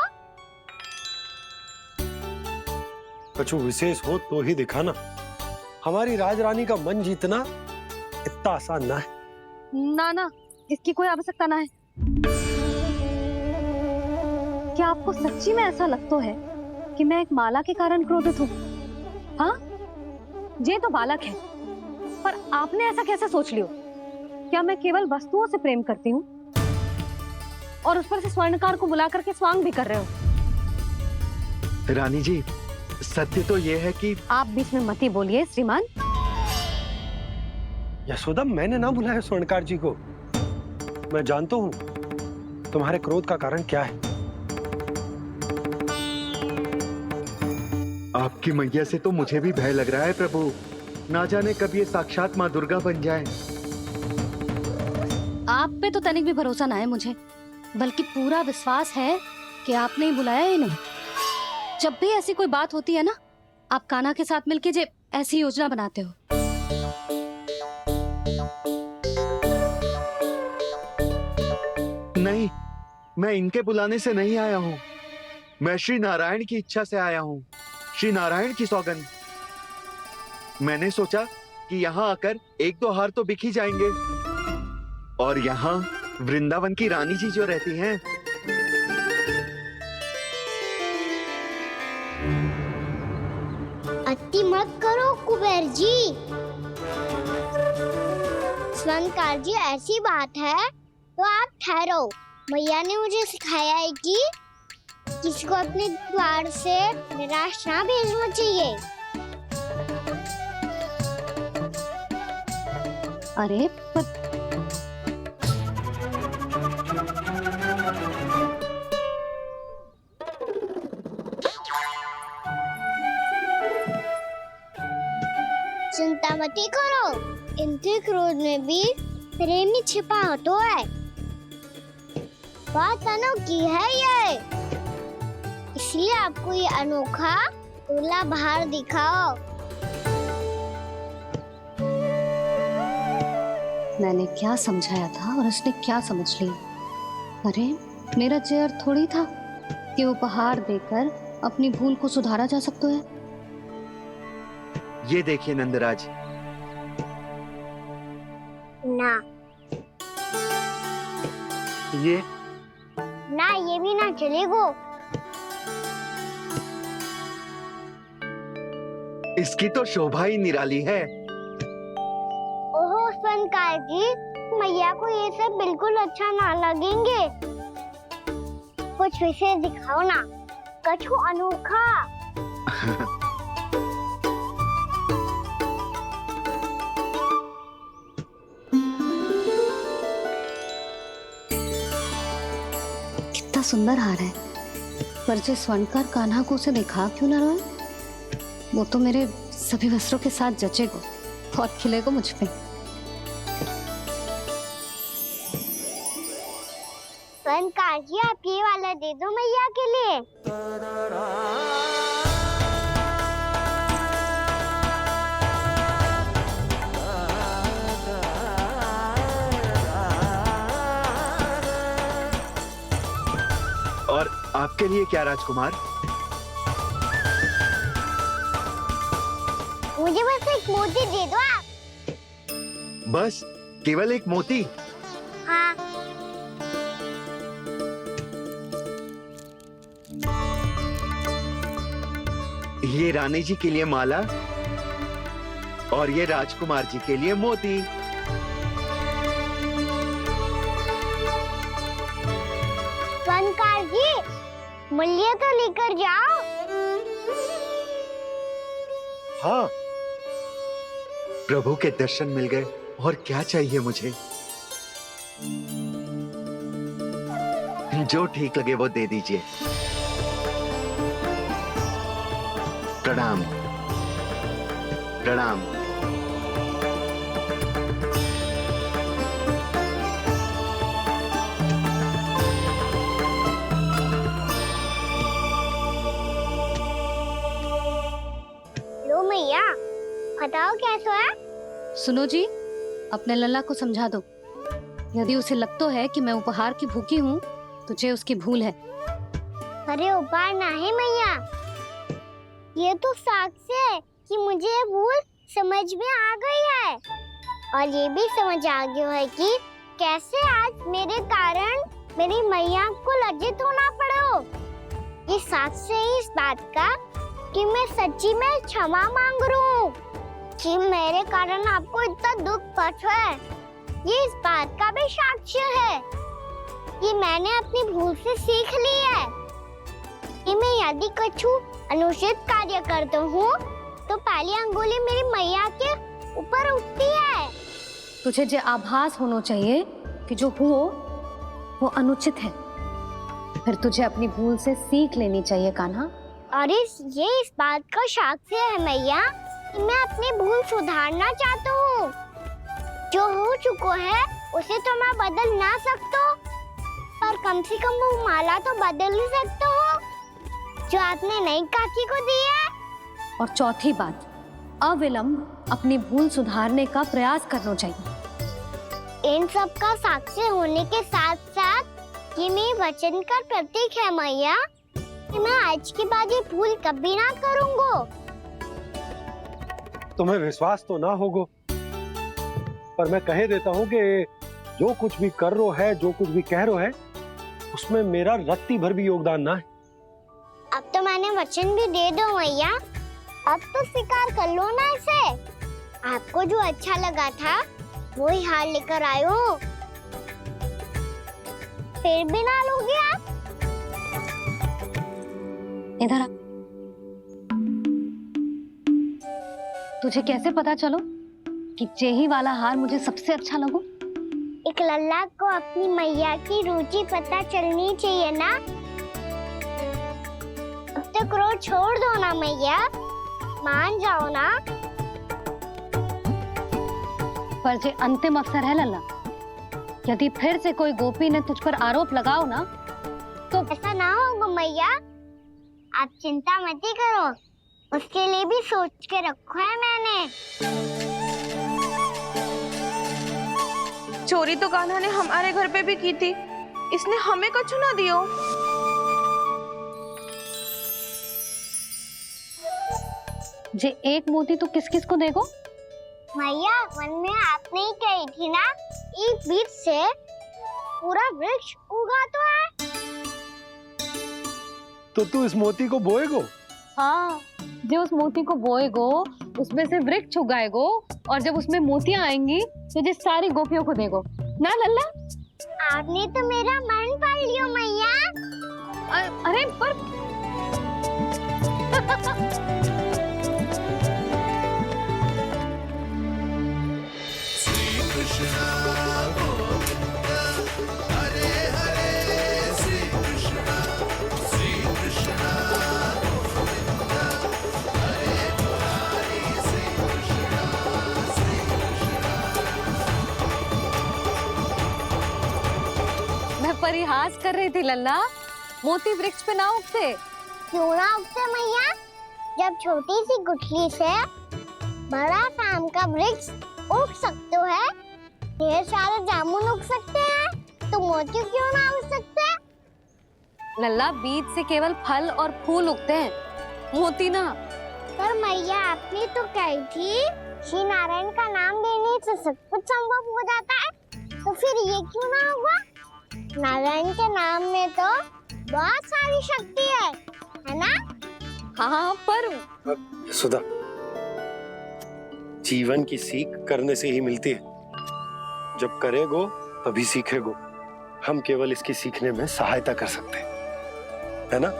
कछु विशेष हो तो ही दिखाना। हमारी राजरानी का मन जीतना इतना आसान ना है। ना, इसकी कोई आवश्यकता ना है। क्या आपको सच्ची में ऐसा लगता है कि मैं एक माला के कारण क्रोधित हूँ? हाँ, ये तो बालक है, पर आपने ऐसा कैसे सोच लिया? क्या मैं केवल वस्तुओं से प्रेम करती हूँ और उस पर से स्वर्णकार को बुला करके स्वांग भी कर रहे हो? रानी जी, सत्य तो ये है कि आप बीच में मत ही बोलिए श्रीमान। यशोदा, मैंने ना बुलाया स्वर्णकार जी को। मैं जानता हूँ तुम्हारे क्रोध का कारण क्या है। आपकी मैया से तो मुझे भी भय लग रहा है प्रभु। ना जाने कब ये साक्षात माँ दुर्गा बन जाए। आप पे तो तनिक भी भरोसा ना है मुझे, बल्कि पूरा विश्वास है कि आपने ही बुलाया है इन्हें। जब भी ऐसी कोई बात होती है ना, आप कान्हा के साथ मिलके जे ऐसी योजना बनाते हो। नहीं, मैं इनके बुलाने से नहीं आया हूँ। मैं श्री नारायण की इच्छा से आया हूँ, श्री नारायण की सौगंध। मैंने सोचा कि यहाँ आकर एक दो हार तो बिक ही जाएंगे। और यहाँ वृंदावन की रानी जी जो रहती हैं, अति मत करो कुबेर जी। स्वर्णकार जी, ऐसी बात है तो आप ठहरो। मैया ने मुझे सिखाया है कि किसी को अपने द्वार से निराश ना भेजना चाहिए। अरे चिंता मत करो, इनके क्रोध में भी प्रेम ही छिपा तो है। बात अनोखी है ये, इसलिए आपको ये अनोखा दूल्हा बाहर दिखाओ। मैंने क्या समझाया था और उसने क्या समझ लिया? अरे मेरा चेयर थोड़ी था कि उपहार देकर अपनी भूल को सुधारा जा सकता है। ये देखिए नंदराज। ना ये ना, ये भी ना चलेगा। इसकी तो शोभा ही निराली है। ओहो स्वर्णकार जी, मैया को ये सब बिल्कुल अच्छा ना लगेंगे। कुछ विशेष दिखाओ ना, कछु अनोखा। सुंदर हार है, पर जो स्वर्णकार कान्हा को उसे दिखा क्यों ना रोए? वो तो मेरे सभी वस्त्रों के साथ जचेगा, बहुत खिलेगा मुझ पे। स्वर्णकार जी, आप ये वाला दे दो मैया के लिए। और आपके लिए क्या राजकुमार? मुझे बस एक मोती दे दो आप। बस केवल एक मोती? हाँ। ये रानी जी के लिए माला और ये राजकुमार जी के लिए मोती। स्वर्णकार जी, मूल्य तो लेकर जाओ। हाँ, प्रभु के दर्शन मिल गए, और क्या चाहिए मुझे? जो ठीक लगे वो दे दीजिए। प्रणाम प्रणाम। लो मैया, बताओ कैसा है? सुनो जी, अपने लल्ला को समझा दो। यदि उसे लगता है कि मैं उपहार की भूखी हूँ, तुझे उसकी भूल है। अरे उपहार ना है मैया, ये तो साक्ष्य है कि मुझे ये भूल समझ में आ गई है, और ये भी समझ आ गया है कि कैसे आज मेरे कारण मेरी मैया को लज्जित होना पड़ो। ये साक्ष्य है इस बात का कि मैं सच्ची में क्षमा मांग रहा हूँ कि मेरे कारण आपको इतना दुख पहुंचा है। ये इस बात का भी साक्ष्य है कि मैंने अपनी भूल से सीख ली है कि मैं यदि कुछ अनुचित कार्य करता हूँ तो पहली अंगुली मेरी मैया के ऊपर उठती है। तुझे जो आभास होना चाहिए कि जो हुआ वो अनुचित है, फिर तुझे अपनी भूल से सीख लेनी चाहिए कान्हा। और ये इस बात का साक्ष्य है मैया कि मैं अपनी भूल सुधारना चाहता हूँ। जो हो चुका है उसे तो मैं बदल ना सकता, पर कम से कम वो माला तो बदल ही सकता हूँ जो आपने नई काकी को दी है। और चौथी बात, अविलंब अपनी भूल सुधारने का प्रयास करना चाहिए। इन सब का साक्ष्य होने के साथ साथ ये मेरे वचन का प्रतीक है मैया कि मैं आज के बाद ये भूल कभी ना करूँगा। तुम्हें विश्वास तो ना होगा, पर मैं कह देता हूँ कि जो कुछ भी कर रो है, जो कुछ भी कह रो है, उसमें मेरा रत्ती भर भी योगदान ना है। अब तो मैंने वचन भी दे दो मैया, अब तो स्वीकार कर लो ना इसे। आपको जो अच्छा लगा था वही हार लेकर आयो, फिर भी ना लोगे आप? इधर आ। तुझे कैसे पता चलो कि जेही वाला हार मुझे सबसे अच्छा लगो? एक लल्ला को अपनी मैया की रुचि पता चलनी चाहिए ना। अब तक क्रोध छोड़ दो ना मैया, मान जाओ ना। पर जे अंतिम अवसर है लल्ला, यदि फिर से कोई गोपी ने तुझ पर आरोप लगाओ ना तो ऐसा ना होगा मैया, आप चिंता मत ही करो, उसके लिए भी सोच के रखा है मैंने। चोरी तो कान्हा ने हमारे घर पे भी की थी, इसने हमें कुछ ना दियो। जे एक मोती तो किस किस को देगो? मैया, मन में आपने ही कही थी ना, एक बीज से पूरा वृक्ष उगा तो है। तो तू इस मोती को बोएगो? हाँ, जो उस मोती को बोएगो उसमें से वृक्ष उगाएगो, और जब उसमें मोतियां आएंगी तो जिस सारी गोपियों को देगो ना लल्ला। आपने तो मेरा मन पढ़ लियो मैया। अरे पर Krishna Govinda Hare Hare Sri Krishna प्रयास कर रही थी लल्ला, मोती वृक्ष पे ना उगते। क्यों ना उगते मैया? जब छोटी सी गुठली से बड़ा सा आम का वृक्ष उग सकते है, ढेर सारे जामुन उग सकते हैं, तो मोती क्यों ना उग सकते? लल्ला, बीज से केवल फल और फूल उगते हैं, मोती ना। पर मैया आपने तो कही थी श्री नारायण का नाम लेने से सब कुछ संभव हो जाता है, तो फिर ये क्यों ना होगा? नारायण के नाम में तो बहुत सारी शक्ति है ना? हाँ, पर सुधा, जीवन की सीख करने से ही मिलती है। जब करेगो तभी सीखेगो। हम केवल इसकी सीखने में सहायता कर सकते हैं, है ना?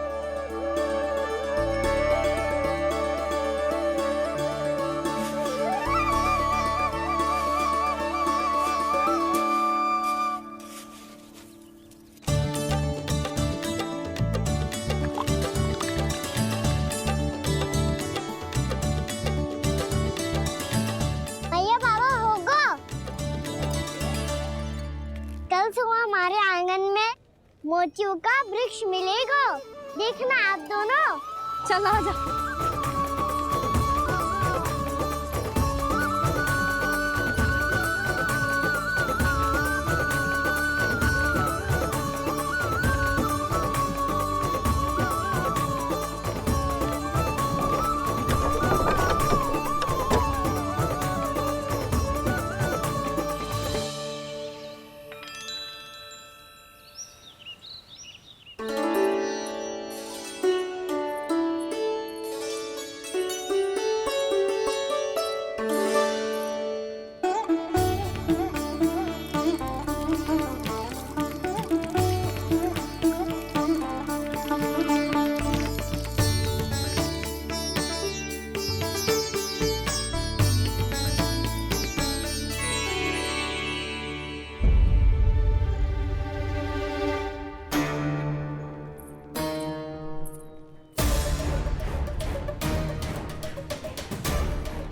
भैया बाबा होगो, कल सुबह हमारे आंगन में मोतियों का वृक्ष मिलेगा। देखना आप दोनों। चल आ जा।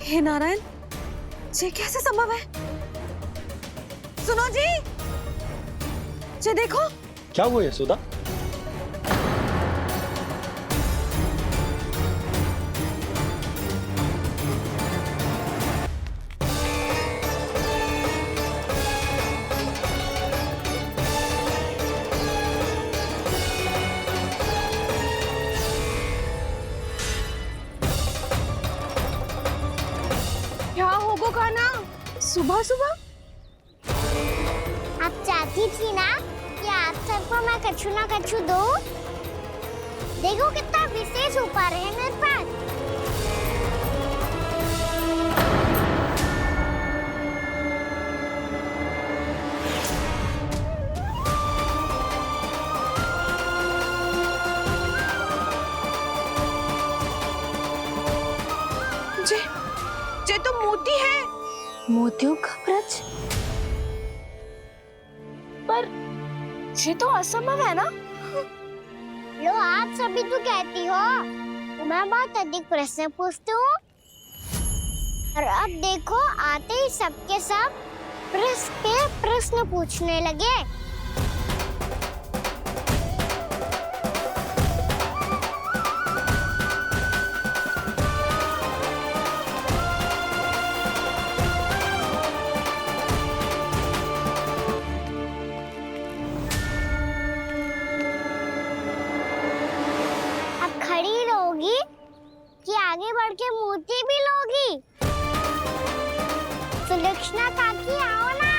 हे नारायण, ये कैसे संभव है? सुनो जी, ये देखो। क्या हुआ है सुधा? क्या होगा खाना सुबह सुबह? आप चाहती थी ना कि आप सबको मैं कछु ना कछु दूं? देखो कितना विशेष उपहार है मेरे पास। ये तो मोती है। मोतियों का वृक्ष? पर ये तो असंभव है ना? लो, आप सभी तो कहती हो मैं बहुत अधिक प्रश्न पूछती हूँ, और अब देखो आते ही सबके सब प्रश्न पे प्रश्न पूछने लगे। खड़ी लोगी कि आगे बढ़ के मोती भी लोगी? सुलक्षणा काकी आओ ना।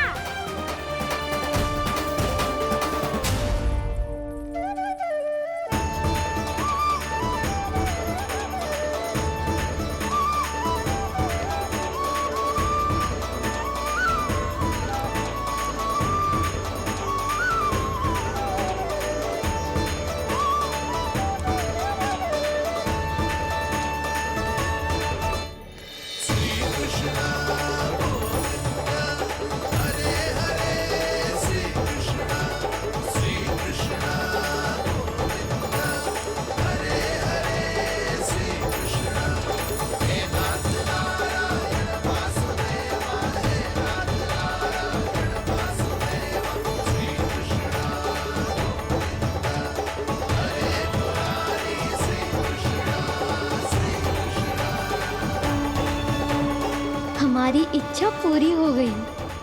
हमारी इच्छा पूरी हो गई।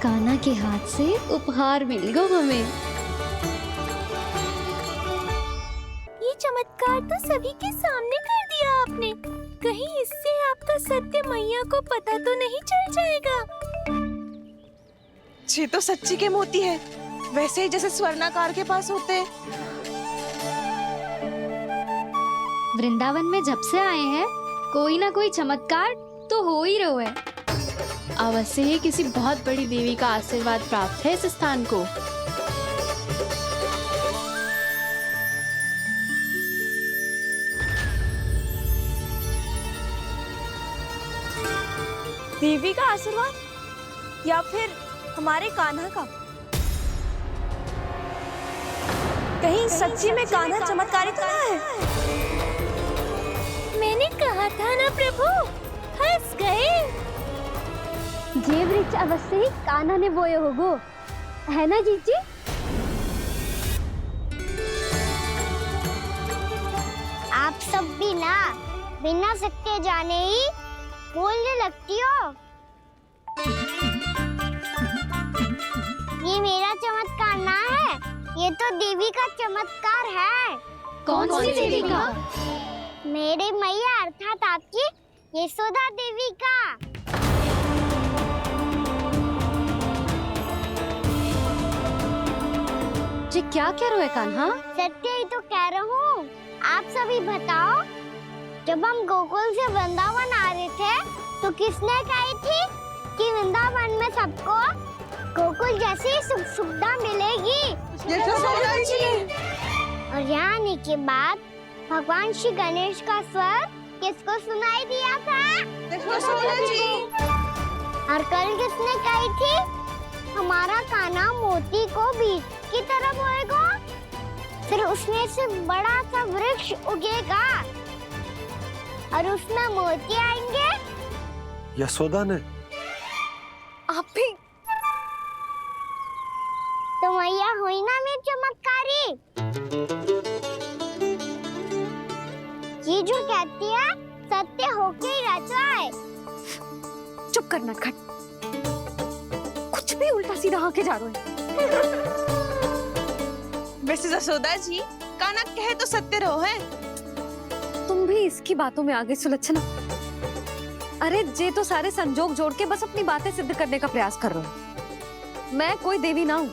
कान्हा के हाथ से उपहार मिल गया हमें। ये चमत्कार तो सभी के सामने कर दिया आपने। कहीं इससे आपका सत्य मैया को पता तो नहीं चल जाएगा? ये तो सच्ची के मोती है, वैसे ही जैसे स्वर्णाकार के पास होते हैं। वृंदावन में जब से आए हैं कोई ना कोई चमत्कार तो हो ही रहा है। अवश्य ही किसी बहुत बड़ी देवी का आशीर्वाद प्राप्त है इस स्थान को। देवी का आशीर्वाद या फिर हमारे कान्हा का? कहीं सच्ची में कान्हा चमत्कारी तो ना है? मैंने कहा था ना प्रभु, हंस गए। ये वृक्ष अवश्य ही कान्हा ने बोए होगो, है ना जीजी? आप सब भी ना बिना सत्य जाने ही बोलने लगती हो। ये मेरा चमत्कार ना है, ये तो देवी का चमत्कार है। कौन सी देवी का? मेरे मैया अर्थात आपकी यशोदा देवी का। जी क्या कह रहे हो कान्हा? सत्य ही तो कह रहा हूँ। आप सभी बताओ, जब हम गोकुल से वृंदावन आ रहे थे तो किसने कही थी कि वृंदावन में सबको गोकुल जैसी सुख सुविधा मिलेगी? यशोदा जी। और यहाँ आने के बाद भगवान श्री गणेश का स्वर किसको सुनाई दिया था? यशोदा जी। और कल किसने कही थी हमारा कान्हा मोती को बीज की तरह बोएगा, फिर उसमें से बड़ा सा वृक्ष उगेगा और उसमें मोती आएंगे? यशोदा ने? आप भी? तो मैया हुई ना मेरी चमत्कारी। ये जो कहती है सत्य होके ही रहता है। चुप कर नटखट, कुछ भी उल्टा सीधा आके जा रहे हो। वैसे यशोदा जी, कान्हा कहे तो सत्य रहो है। तुम भी इसकी बातों में आगे सुलझना। अरे जे तो सारे संजोग जोड़ के बस अपनी बातें सिद्ध करने का प्रयास कर रहे हो। मैं कोई देवी ना हूँ,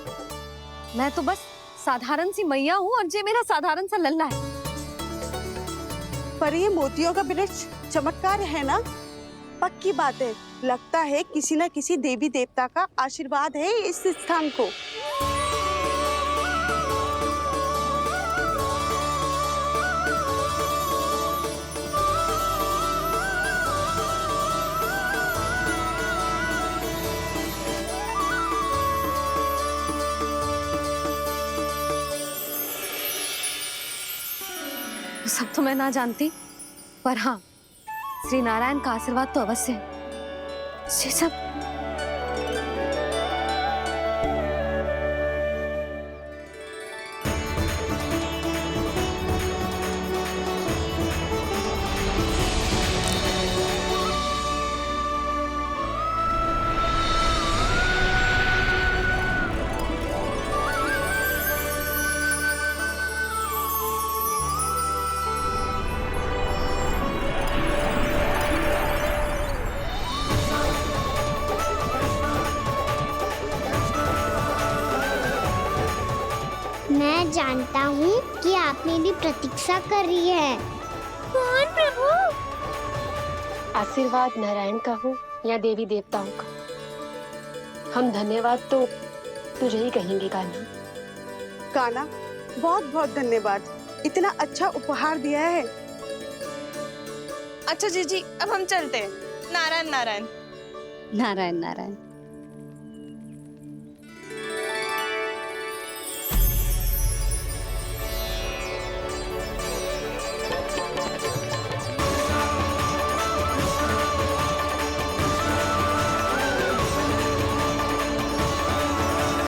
मैं तो बस साधारण सी मैया हूँ और जे मेरा साधारण सा लल्ला है। पर ये मोतियों का वृक्ष चमत्कार है ना? पक्की बात है, लगता है किसी न किसी देवी देवता का आशीर्वाद है इस स्थान को। सब तो मैं ना जानती, पर हाँ, श्री नारायण का आशीर्वाद तो अवश्य है। ये सब मैं जानता हूँ कि आप मेरी प्रतीक्षा कर रही है। कौन प्रभु? आशीर्वाद नारायण का हो या देवी देवताओं का, हम धन्यवाद तो तुझे ही कहेंगे कान्हा। कान्हा, बहुत बहुत धन्यवाद, इतना अच्छा उपहार दिया है। अच्छा जीजी, अब हम चलते हैं। नारायण नारायण। नारायण नारायण।